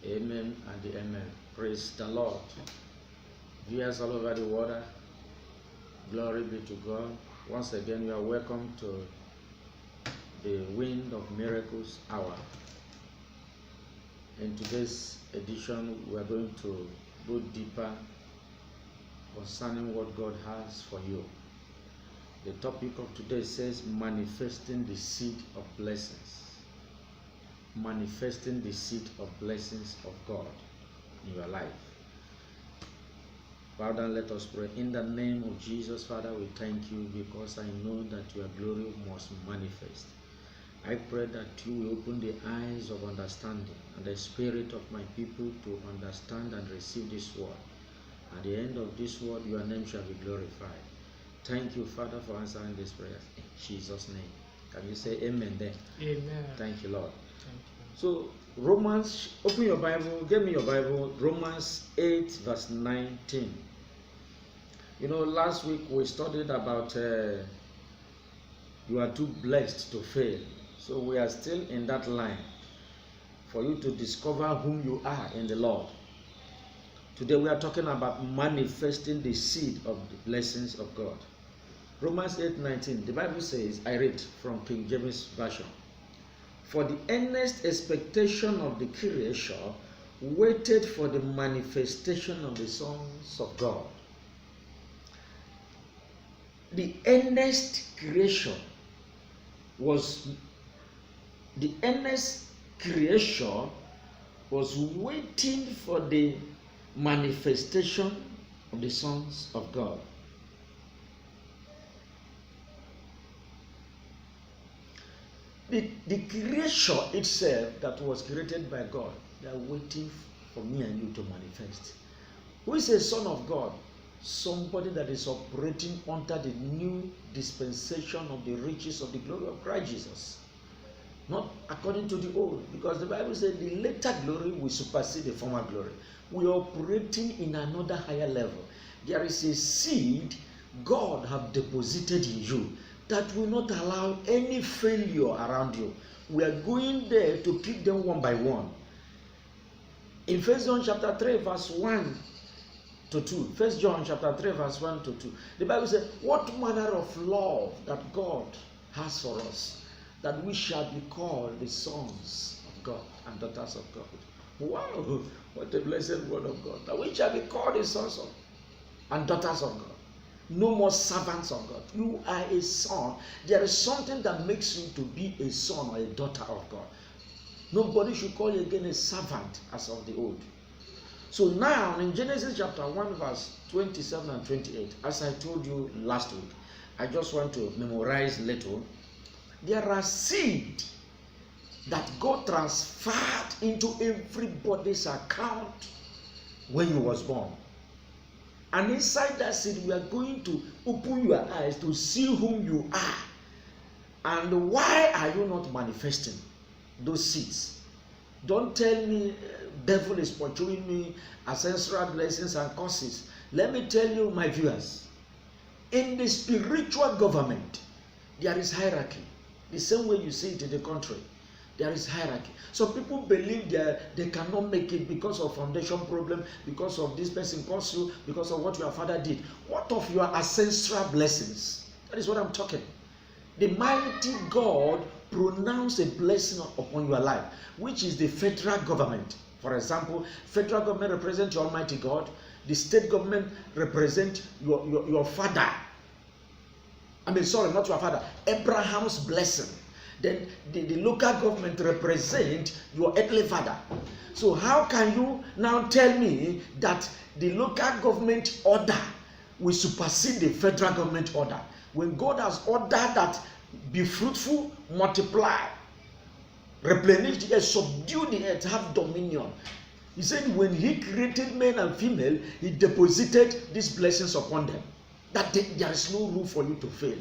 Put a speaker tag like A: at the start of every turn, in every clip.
A: Amen and amen. Praise the Lord. Viewers all over the world, glory be to God. Once again, you are welcome to the Wind of Miracles Hour. In today's edition, we are going to go deeper concerning what God has for you. The topic of today says manifesting the seed of blessings. Manifesting the seed of blessings of God in your life. Father, let us pray. In the name of Jesus, Father, we thank you because I know that your glory must manifest. I pray that you will open the eyes of understanding and the spirit of my people to understand and receive this word. At the end of this word, your name shall be glorified. Thank you, Father, for answering this prayer. In Jesus' name. Can you say amen then?
B: Amen.
A: Thank you, Lord.
B: Thank you.
A: So, Romans, open your Bible, give me your Bible, Romans 8 verse 19. You know, last week we studied about you are too blessed to fail. So we are still in that line for you to discover whom you are in the Lord. Today we are talking about manifesting the seed of the blessings of God. Romans 8:19, the Bible says, I read from King James Version. For the earnest expectation of the creation waited for the manifestation of the sons of God. The earnest creation was waiting for the manifestation of the sons of God. The creation itself that was created by God, they are waiting for me and you to manifest. Who is a son of God? Somebody that is operating under the new dispensation of the riches of the glory of Christ Jesus. Not according to the old, because the Bible says the later glory will supersede the former glory. We are operating in another higher level. There is a seed God have deposited in you that will not allow any failure around you. We are going there to pick them one by one. In 1 John chapter 3 verse 1 to 2, 1 John chapter 3 verse 1 to 2, the Bible says, what manner of love that God has for us, that we shall be called the sons of God and daughters of God. Wow, what a blessed word of God, that we shall be called the sons of and daughters of God. No more servants of God. You are a son. There is something that makes you to be a son or a daughter of God. Nobody should call you again a servant as of the old. So now in Genesis chapter 1 verse 27 and 28, as I told you last week, I just want to memorize little. There are seed that God transferred into everybody's account when you was born. And inside that seed, we are going to open your eyes to see whom you are. And why are you not manifesting those seeds? Don't tell me devil is pursuing me, ancestral blessings and curses. Let me tell you, my viewers, in the spiritual government, there is hierarchy. The same way you see it in the country. There is hierarchy. Some people believe they cannot make it because of foundation problem, because of this person caused you, because of what your father did. What of your ancestral blessings? That is what I'm talking. The mighty God pronounced a blessing upon your life, which is the federal government. For example, federal government represents your Almighty God. The state government represents your father. Not your father. Abraham's blessing. Then the local government represent your earthly father. So how can you now tell me that the local government order will supersede the federal government order? When God has ordered that be fruitful, multiply, replenish the earth, subdue the earth, have dominion. He said when he created men and female, he deposited these blessings upon them. That there is no room for you to fail.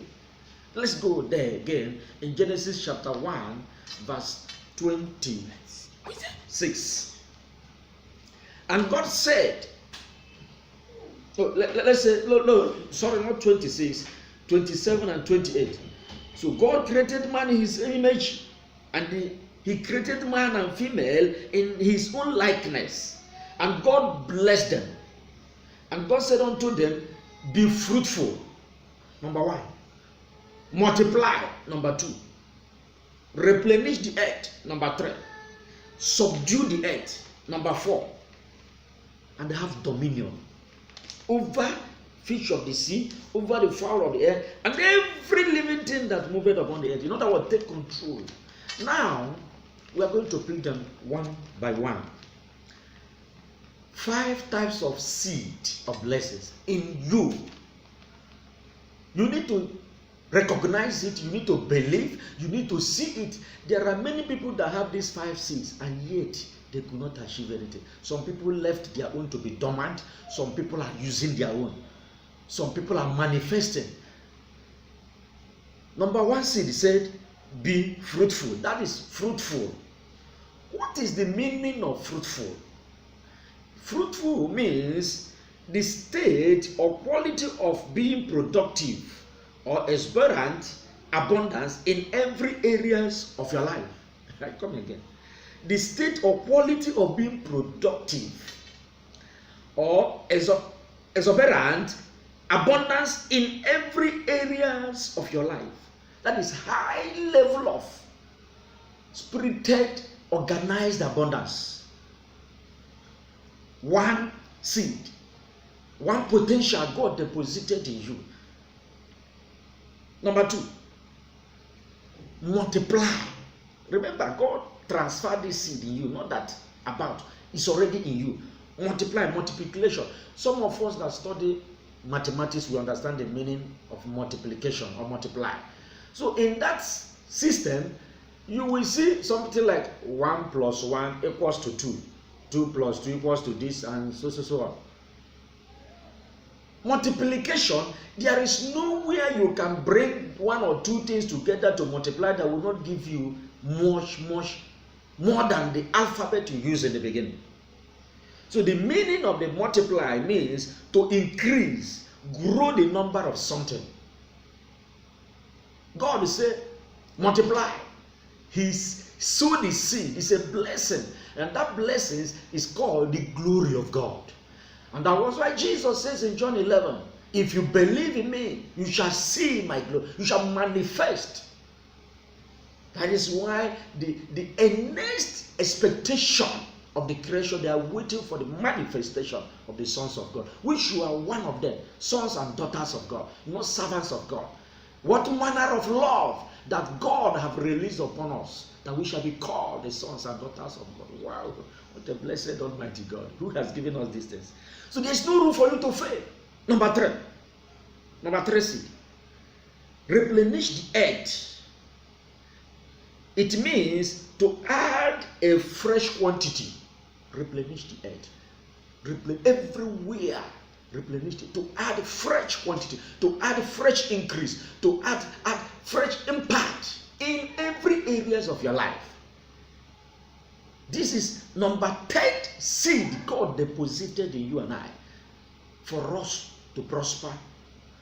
A: Let's go there again in Genesis chapter 1 verse 26. And God said, let's say, not 26, 27 and 28. So God created man in his image, and He created man and female in his own likeness. And God blessed them. And God said unto them, be fruitful. Number 1. Multiply. Number 2. Replenish the earth. Number 3. Subdue the earth. Number 4. And have dominion over fish of the sea, over the fowl of the air, and every living thing that moveth upon the earth. In other words, take control. Now, we are going to pick them one by one. 5 types of seed of blessings in you. You need to recognize it, you need to believe, you need to see it. There are many people that have these 5 seeds, and yet they could not achieve anything. Some people left their own to be dormant. Some people are using their own. Some people are manifesting. Number 1 seed said, be fruitful. That is fruitful. What is the meaning of fruitful? Fruitful means the state or quality of being productive or exuberant abundance in every areas of your life. Come again. The state or quality of being productive or exuberant abundance in every areas of your life. That is high level of spirited, organized abundance. 1 seed, 1 potential God deposited in you. Number 2, multiply. Remember, God transferred this seed in you, not that about. It's already in you. Multiply, multiplication. Some of us that study mathematics will understand the meaning of multiplication or multiply. So in that system, you will see something like 1 plus 1 equals to 2. 2 plus 2 equals to this, and so on. Multiplication, there is nowhere you can bring 1 or 2 things together to multiply that will not give you much more than the alphabet you use in the beginning. So the meaning of the multiply means to increase, grow the number of something. God said, multiply. He sowed the seed. It's a blessing. And that blessing is called the glory of God. And that was why Jesus says in John 11, if you believe in me, you shall see my glory. You shall manifest. That is why the earnest expectation of the creation, they are waiting for the manifestation of the sons of God, which you are one of them, sons and daughters of God, not servants of God. What manner of love that God have released upon us, that we shall be called the sons and daughters of God. Wow, what a blessed Almighty God who has given us these things. So there's no room for you to fail. Number 3 seed, replenish the earth. It means to add a fresh quantity. Replenish the earth. Everywhere. Replenish it. To add fresh quantity. To add fresh increase. To add fresh impact in every areas of your life. This is number 10 seed God deposited in you and I. For us to prosper.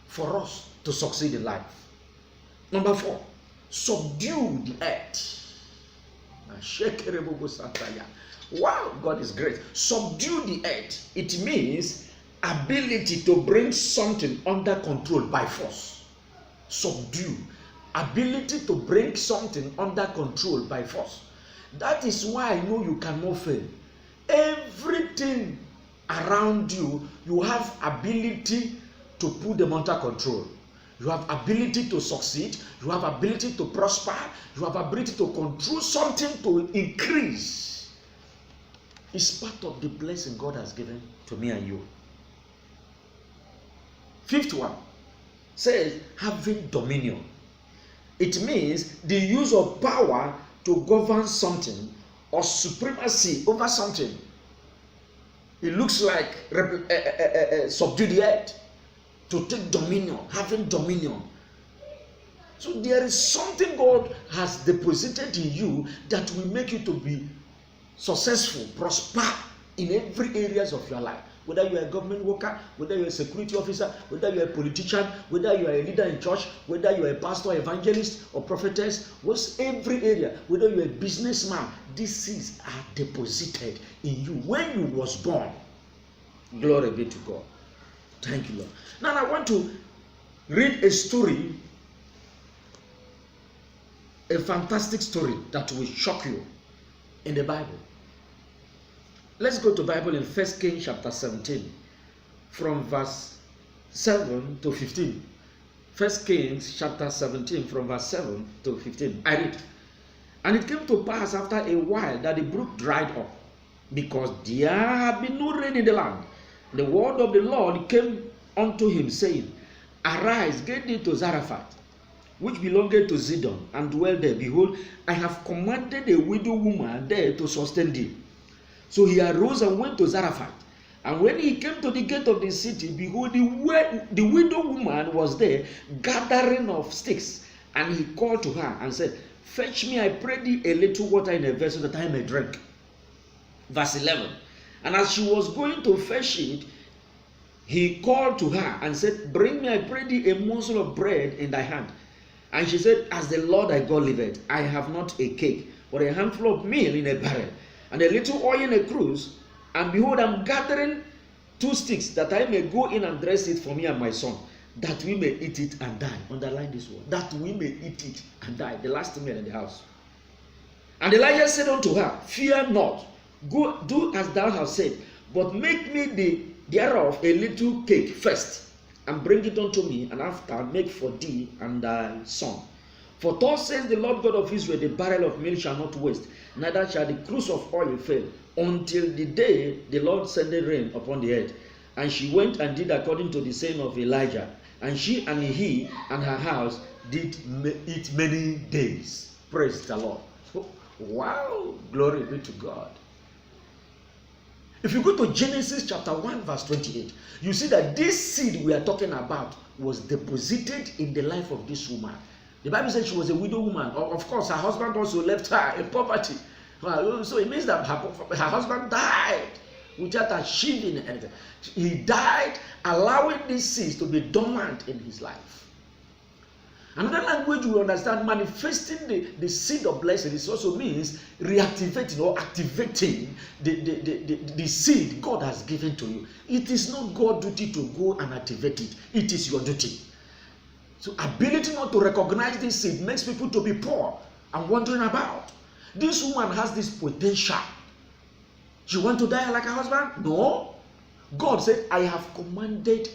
A: For us to succeed in life. Number 4. Subdue the earth. Wow, God is great. Subdue the earth. It means ability to bring something under control by force. Subdue. Ability to bring something under control by force. That is why I know you cannot fail. Everything around you, you have ability to put them under control. You have ability to succeed. You have ability to prosper. You have ability to control something to increase. It's part of the blessing God has given to me and you. 5th one says having dominion. It means the use of power to govern something or supremacy over something. It looks like subdue the earth. To take dominion, having dominion. So there is something God has deposited in you that will make you to be successful, prosper in every areas of your life. whether you are a government worker, whether you are a security officer, whether you are a politician, whether you are a leader in church, whether you are a pastor, evangelist, or prophetess, what's every area, whether you are a businessman, these seeds are deposited in you when you was born. Glory be to God. Thank you, Lord. Now I want to read a story, a fantastic story that will shock you in the Bible. Let's go to Bible in 1 Kings chapter 17 from verse 7 to 15. 1 Kings chapter 17 from verse 7 to 15. I read. And it came to pass after a while that the brook dried up, because there had been no rain in the land. The word of the Lord came unto him, saying, Arise, get thee to Zarephath, which belongeth to Zidon, and dwell there. Behold, I have commanded a widow woman there to sustain thee. So he arose and went to Zarephath. And when he came to the gate of the city, behold, the widow woman was there, gathering of sticks. And he called to her and said, Fetch me, I pray thee, a little water in a vessel, that I may drink. Verse 11. And as she was going to fetch it, he called to her and said, Bring me, I pray thee, a morsel of bread in thy hand. And she said, As the Lord thy God liveth, I have not a cake, but a handful of meal in a barrel, and a little oil in a cruse. And behold, I am gathering 2 sticks, that I may go in and dress it for me and my son, that we may eat it and die. Underline this word, that we may eat it and die. The last meal in the house. And Elijah said unto her, Fear not, go do as thou hast said, but make me thereof a little cake first, and bring it unto me, and after make for thee and thy son. For thus says the Lord God of Israel, the barrel of meal shall not waste, neither shall the cruse of oil fail, until the day the Lord sendeth rain upon the earth. And she went and did according to the saying of Elijah, and she and he and her house did eat many days. Praise the Lord. Wow, glory be to God. If you go to Genesis chapter 1 verse 28, you see that this seed we are talking about was deposited in the life of this woman. The Bible says she was a widow woman. Of course, her husband also left her in poverty. So it means that her husband died without achieving anything. He died allowing these seeds to be dormant in his life. Another language we understand, manifesting the seed of blessing, it also means reactivating or activating the seed God has given to you. It is not God's duty to go and activate it. It is your duty. So ability not to recognize this seed makes people to be poor and wandering about. This woman has this potential. She want to die like her husband? No. God said, I have commanded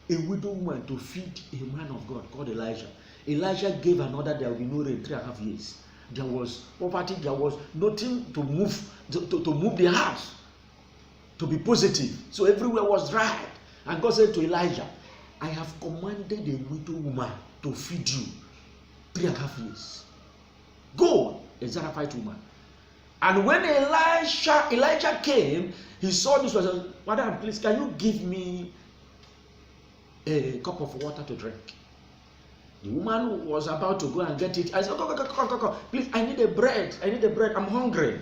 A: a widow woman to feed a man of God called Elijah. Elijah gave an order, there will be no rain 3.5 years. There was poverty, there was nothing to move, to move the house, to be positive. So everywhere was dry. And God said to Elijah, I have commanded a widow woman to feed you 3.5 years. Go, a Zarephath woman. And when Elijah came, he saw this person. Madam, please, can you give me a cup of water to drink? The woman was about to go and get it. I said, go. Please, I need a bread. I'm hungry.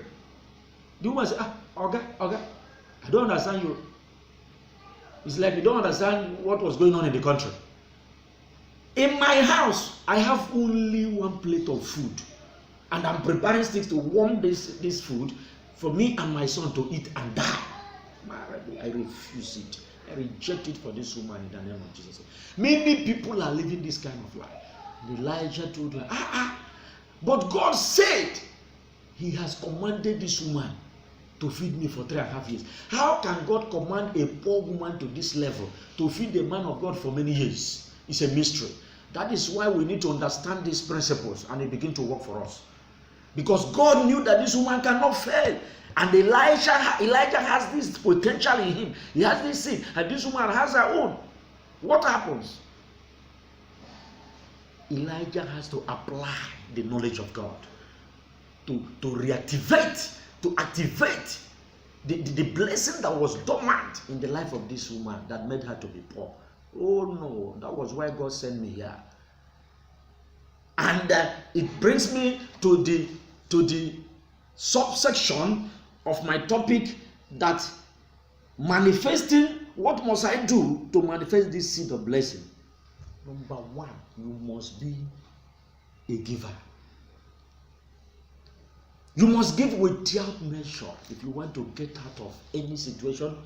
A: The woman said, Oga, I don't understand you. It's like you don't understand what was going on in the country. In my house, I have only 1 plate of food. And I'm preparing sticks to warm this food for me and my son to eat and die. I refuse it. I reject it for this woman in the name of Jesus. Many people are living this kind of life. Elijah told her, but God said he has commanded this woman to feed me for 3.5 years. How can God command a poor woman to this level to feed the man of God for many years? It's a mystery. That is why we need to understand these principles and they begin to work for us. Because God knew that this woman cannot fail. And Elijah has this potential in him. He has this seed. And this woman has her own. What happens? Elijah has to apply the knowledge of God to reactivate, to activate the blessing that was dormant in the life of this woman that made her to be poor. Oh no, that was why God sent me here. And it brings me to the subsection of my topic, that Manifesting, what must I do to manifest this seed of blessing? Number one, you must be a giver. You must give without measure if you want to get out of any situation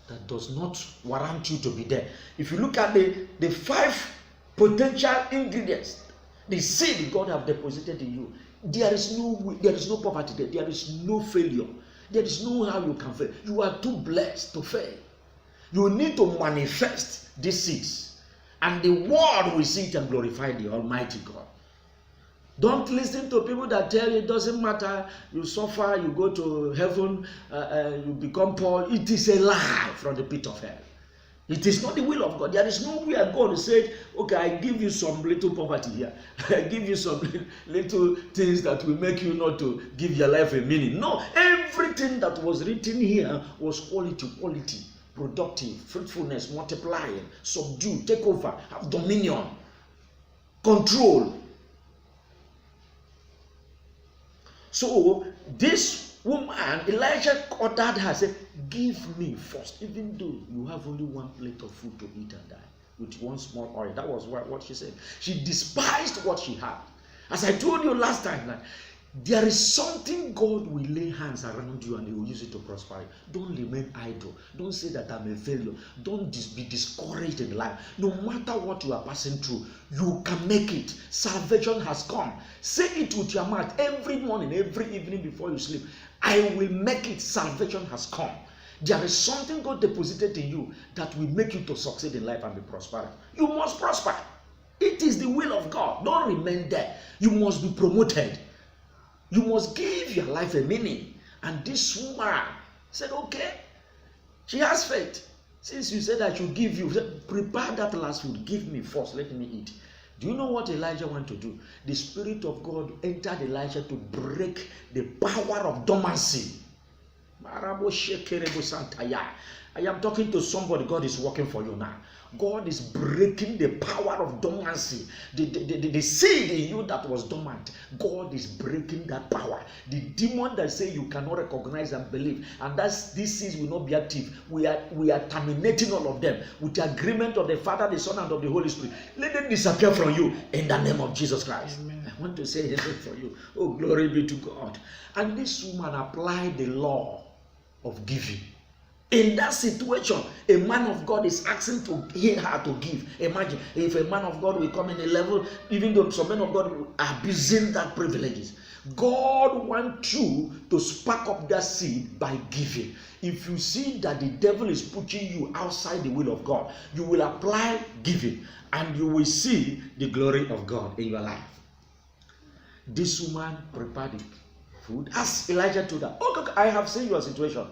A: that does not warrant you to be there. If you look at the 5 potential ingredients, the seed God have deposited in you, there is no poverty there. There is no failure. There is no how you can fail. You are too blessed to fail. You need to manifest these seeds, and the world will see it and glorify the Almighty God. Don't listen to people that tell you it doesn't matter, you suffer, you go to heaven, you become poor. It is a lie from the pit of hell. It is not the will of God. There is no way God will say, okay, I give you some little poverty here. I give you some little things that will make you not to give your life a meaning. No, everything that was written here was quality, productive, fruitfulness, multiplying, subdue, take over, have dominion, control. So this woman, Elijah ordered her, said, give me first, even though you have only one plate of food to eat and die, with one small oil. That was what she said. She despised what she had. As I told you last time, that there is something God will lay hands around you and He will use it to prosper you. Don't remain idle. Don't say that I'm a failure. Don't be discouraged in life. No matter what you are passing through, you can make it. Salvation has come. Say it with your mouth every morning, every evening before you sleep. I will make it. Salvation has come. There is something God deposited in you that will make you to succeed in life and be prosperous. You must prosper. It is the will of God. Don't remain there. You must be promoted. You must give your life a meaning. And this woman said, okay, she has faith. Since you said I should give you, prepare that last food, give me first, let me eat. Do you know what Elijah wanted to do? The Spirit of God entered Elijah to break the power of dormancy. I am talking to somebody. God is working for you now. God is breaking the power of dormancy. The seed in you that was dormant, God is breaking that power. The demon that say you cannot recognize and believe, and that's these seeds will not be active. We are terminating all of them with the agreement of the Father, the Son, and of the Holy Spirit. Let them disappear from you in the name of Jesus Christ. Amen. I want to say anything for you. Oh, glory be to God. And this woman applied the law of giving. In that situation, a man of God is asking to hear her to give. Imagine if a man of God will come in a level, even though some men of God are abusing that privileges. God wants you to spark up that seed by giving. If you see that the devil is pushing you outside the will of God, you will apply giving and you will see the glory of God in your life. This woman prepared the food. As Elijah told her, okay, I have seen your situation,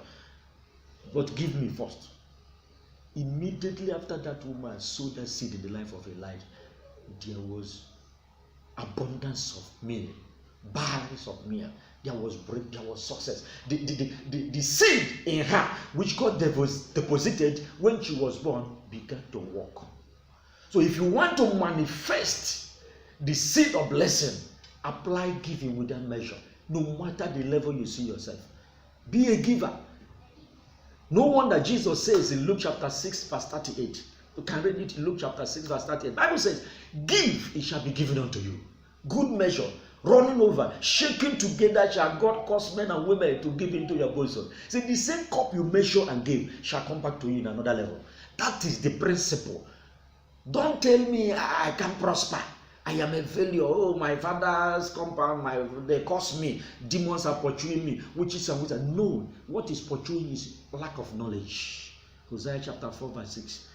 A: but give me first. Immediately after that woman sowed that seed in the life of Elijah, there was abundance of meal, barrels of meal. There was bread, there was success. The seed in her, which God deposited when she was born, began to work. So if you want to manifest the seed of blessing, apply giving without measure. No matter the level you see yourself, be a giver. No wonder Jesus says in Luke chapter 6 verse 38. You can read it in Luke chapter 6 verse 38. The Bible says, give, it shall be given unto you. Good measure, running over, shaking together shall God cause men and women to give into your bosom. See, the same cup you measure and give shall come back to you in another level. That is the principle. Don't tell me I can prosper. I am a failure. Oh, my father's compound, they cost me. Demons are pursuing me. Witches and wizards. No, what is pursuing is lack of knowledge. Hosea chapter 4 verse 6.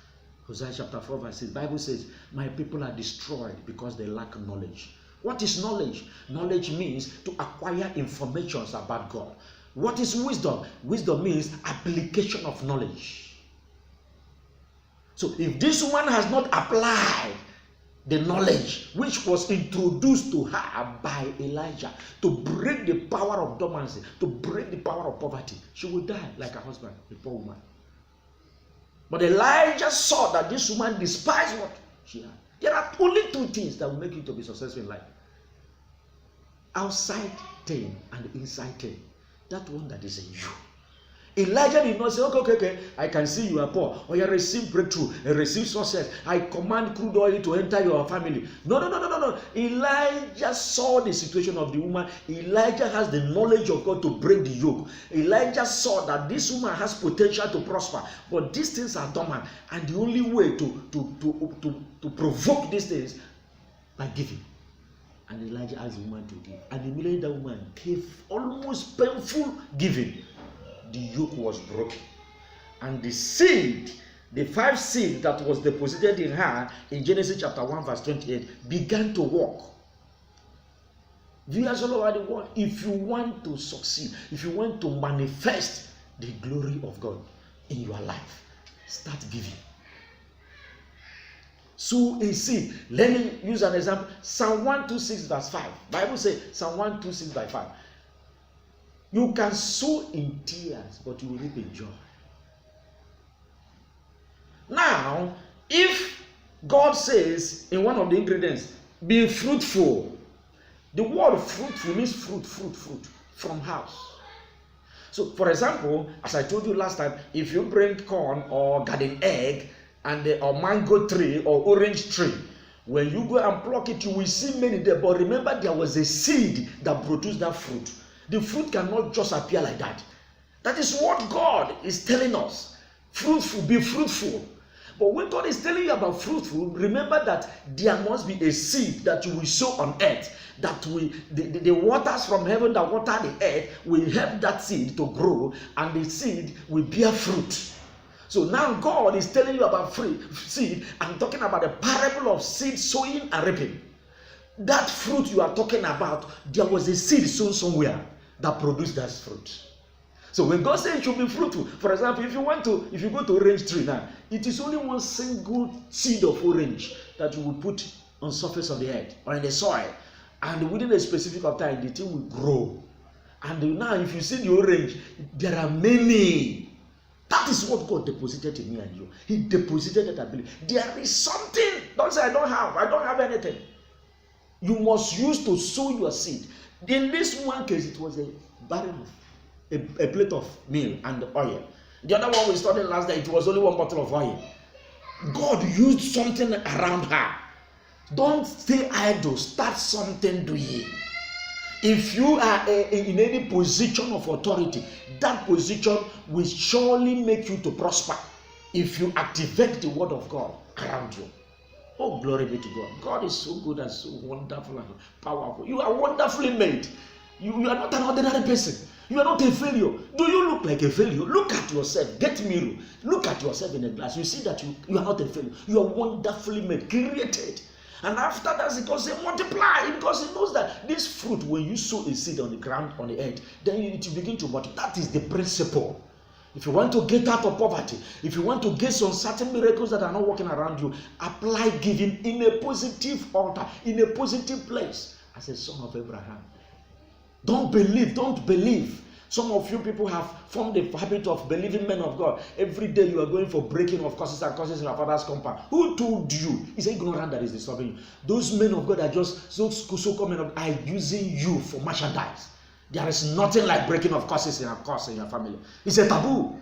A: Hosea chapter 4 verse 6. Bible says, my people are destroyed because they lack knowledge. What is knowledge? Knowledge means to acquire information about God. What is wisdom? Wisdom means application of knowledge. So if this woman has not applied the knowledge which was introduced to her by Elijah to break the power of dormancy, to break the power of poverty, she would die like her husband, a poor woman. But Elijah saw that this woman despised what she had. There are only two things that will make you to be successful in life: outside thing and inside thing. That one that is in you. Elijah did not say, okay, I can see you are poor, or you receive breakthrough and receive success. I command crude oil to enter your family. No. Elijah saw the situation of the woman. Elijah has the knowledge of God to break the yoke. Elijah saw that this woman has potential to prosper, but these things are dormant, and the only way to provoke these things by giving. And Elijah asked the woman to give, and immediately that woman gave almost painful giving. The yoke was broken, and the seed, the 5 seed that was deposited in her in Genesis chapter 1 verse 28 began to walk. Viewers all over the world, if you want to succeed, if you want to manifest the glory of God in your life, start giving. Sow a seed. Let me use an example. Psalm 126 verse 5. Bible says Psalm 126 by 5. You can sow in tears, but you will reap in joy. Now, if God says in one of the ingredients, be fruitful, the word fruitful means fruit from house. So, for example, as I told you last time, if you bring corn or garden egg and or mango tree or orange tree, when you go and pluck it, you will see many there. But remember, there was a seed that produced that fruit. The fruit cannot just appear like that. That is what God is telling us. Fruitful, be fruitful. But when God is telling you about fruitful, remember that there must be a seed that you will sow on earth. That the waters from heaven that water the earth will help that seed to grow, and the seed will bear fruit. So now God is telling you about seed and talking about the parable of seed sowing and reaping. That fruit you are talking about, there was a seed sown somewhere that produced that fruit. So when God says it should be fruitful, for example, if you go to orange tree now, it is only one single seed of orange that you will put on surface of the earth or in the soil, and within a specific of time the thing will grow. And now if you see the orange, there are many. That is what God deposited in me and you. He deposited that ability. There is something. Don't say I don't have anything. You must use to sow your seed. In this one case, it was a barrel of a plate of meal and oil. The other one we studied last day, it was only one bottle of oil. God used something around her. Don't stay idle. Start something doing. If you are in any position of authority, that position will surely make you to prosper if you activate the word of God around you. Oh, glory be to God. God is so good and so wonderful and powerful. You are wonderfully made. You are not an ordinary person. You are not a failure. Do you look like a failure? Look at yourself. Get mirror. Look at yourself in a glass. You see that you are not a failure. You are wonderfully made, created. And after that, it goes say multiply, because it knows that this fruit, when you sow a seed on the ground, on the earth, then you need to begin to multiply. That is the principle. If you want to get out of poverty, if you want to get some certain miracles that are not working around you, apply giving in a positive altar, in a positive place, as a son of Abraham. Don't believe. Some of you people have formed the habit of believing men of God. Every day you are going for breaking of curses and curses in our father's compound. Who told you? It's ignorant that is disturbing you. Those men of God are just so common, are using you for merchandise. There is nothing like breaking of curses in your family. It's a taboo.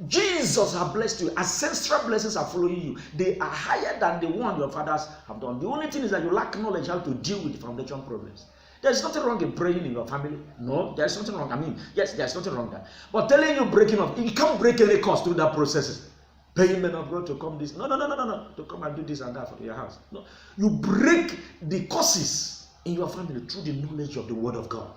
A: Jesus has blessed you. Ancestral blessings are following you. They are higher than the one your fathers have done. The only thing is that you lack knowledge how to deal with the foundation problems. There's nothing wrong in praying in your family. No, there's nothing wrong. Yes, there's nothing wrong there. But telling you breaking off, you can't break any curse through that process. Paying men of God to come this. No. To come and do this and that for your house. No. You break the curses in your family through the knowledge of the word of God.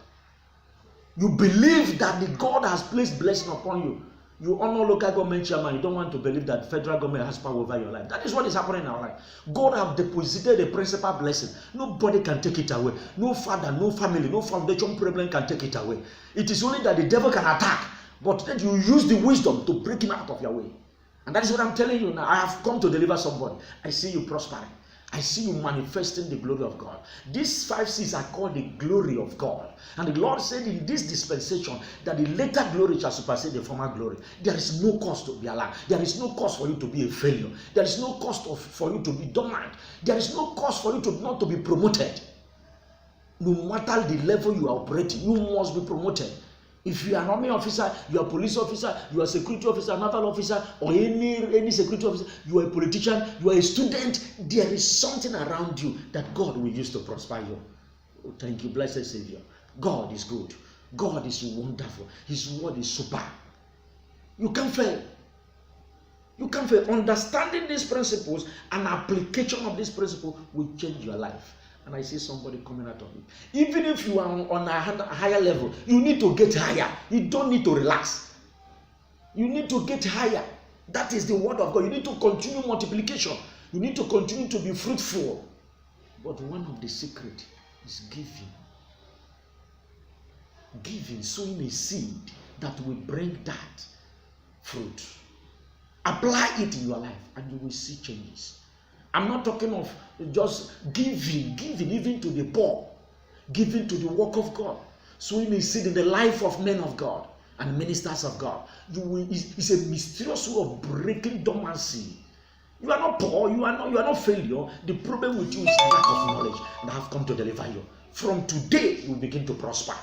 A: You believe that the God has placed blessing upon you. You honor local government chairman. You don't want to believe that federal government has power over your life. That is what is happening in our life. God has deposited a principal blessing. Nobody can take it away. No father, no family, no foundation problem can take it away. It is only that the devil can attack. But then you use the wisdom to break him out of your way. And that is what I'm telling you now. I have come to deliver somebody. I see you prospering. I see you manifesting the glory of God. These 5 C's are called the glory of God. And the Lord said in this dispensation that the later glory shall supersede the former glory. There is no cause to be alarmed. There is no cause for you to be a failure. There is no cause for you to be dormant. There is no cause for you to not to be promoted. No matter the level you are operating, you must be promoted. If you are an army officer, you are a police officer, you are a security officer, naval officer, or any security officer, you are a politician, you are a student, there is something around you that God will use to prosper you. Oh, thank you, blessed Savior. God is good. God is wonderful. His word is super. You can't fail. You can't fail. Understanding these principles and application of this principle will change your life. And I see somebody coming out of it. Even if you are on a higher level, you need to get higher. You don't need to relax. You need to get higher. That is the word of God. You need to continue multiplication. You need to continue to be fruitful. But one of the secrets is giving. Giving, sowing a seed that will bring that fruit. Apply it in your life and you will see changes. I'm not talking of just giving even to the poor, giving to the work of God, sowing a seed in the life of men of God and ministers of God. It's a mysterious way of breaking dormancy. You are not poor, you are not failure. The problem with you is lack of knowledge, and I have come to deliver you. From today, you will begin to prosper.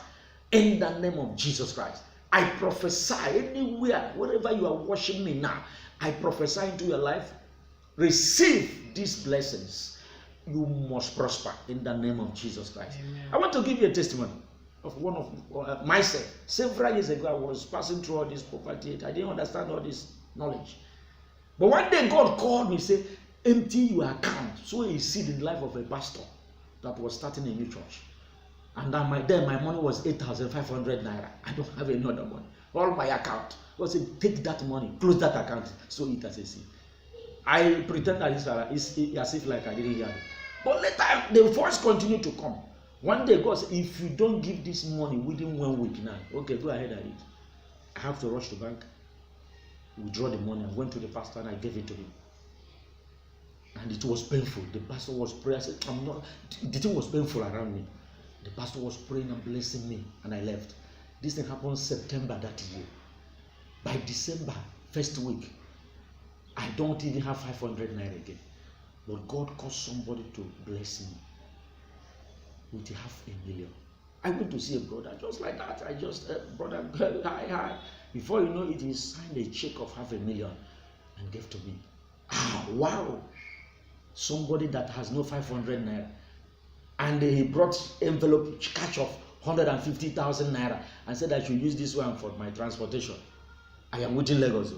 A: In the name of Jesus Christ, I prophesy anywhere, wherever you are watching me now, I prophesy into your life. Receive these blessings. You must prosper in the name of Jesus Christ. Amen. I want to give you a testimony of one of myself. Several years ago, I was passing through all this poverty. I didn't understand all this knowledge. But one day, God called me and said, empty your account. So he seed in the life of a pastor that was starting a new church. And then my money was 8,500 naira. I don't have any other money. All my account. God said, take that money, close that account, sow it as a seed. I pretend that it's as if like I didn't hear it. But later, the voice continued to come. One day, God said, if you don't give this money within 1 week now, okay, go ahead and it. I have to rush to bank, withdraw the money. I went to the pastor and I gave it to him. And it was painful. The pastor was praying. I said, the thing was painful around me. The pastor was praying and blessing me, and I left. This thing happened September that year. By December, first week, I don't even have 500 naira again. But God caused somebody to bless me with $500,000. I went to see a brother just like that. I just, brother, hi. Before you know it, he signed a check of $500,000 and gave to me. Ah, wow. Somebody that has no 500 naira. And he brought envelope cash of 150,000 naira and said I should use this one for my transportation. I am within Lagos.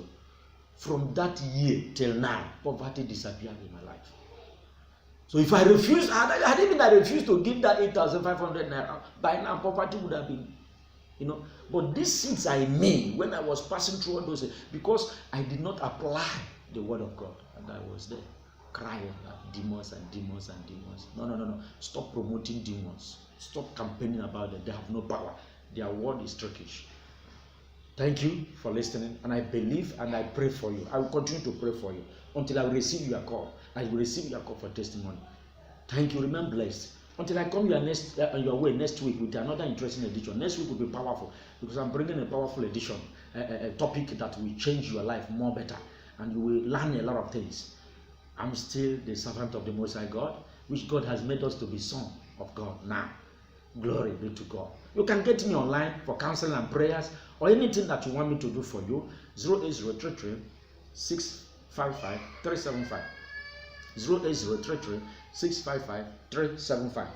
A: From that year till now, poverty disappeared in my life. So if I refuse, I refused to give that 8,500 naira, by now poverty would have been, But these things I made when I was passing through all those, because I did not apply the word of God, and I was there crying at demons and demons and demons. No. Stop promoting demons. Stop campaigning about them. They have no power. Their word is Turkish. Thank you for listening, and I believe and I pray for you. I will continue to pray for you until I will receive your call. I will receive your call for testimony. Thank you. Remain blessed. Until I come your way next week with another interesting edition. Next week will be powerful because I'm bringing a powerful edition, a topic that will change your life more better, and you will learn a lot of things. I'm still the servant of the Most High God, which God has made us to be son of God now. Glory be to God. You can get me online for counseling and prayers or anything that you want me to do for you. 08033 655 375. 08033 655 375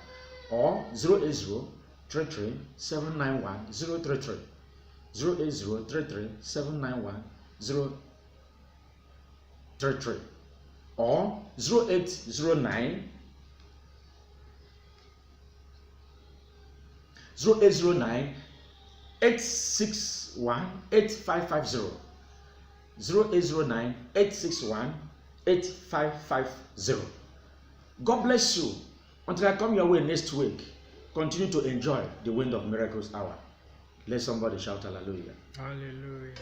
A: or 08033 791 033. 08033 791 033 or 0809 861 8550. 0809 861 8550. God bless you. Until I come your way next week, continue to enjoy the Wind of Miracles hour. Let somebody shout hallelujah.
B: Hallelujah.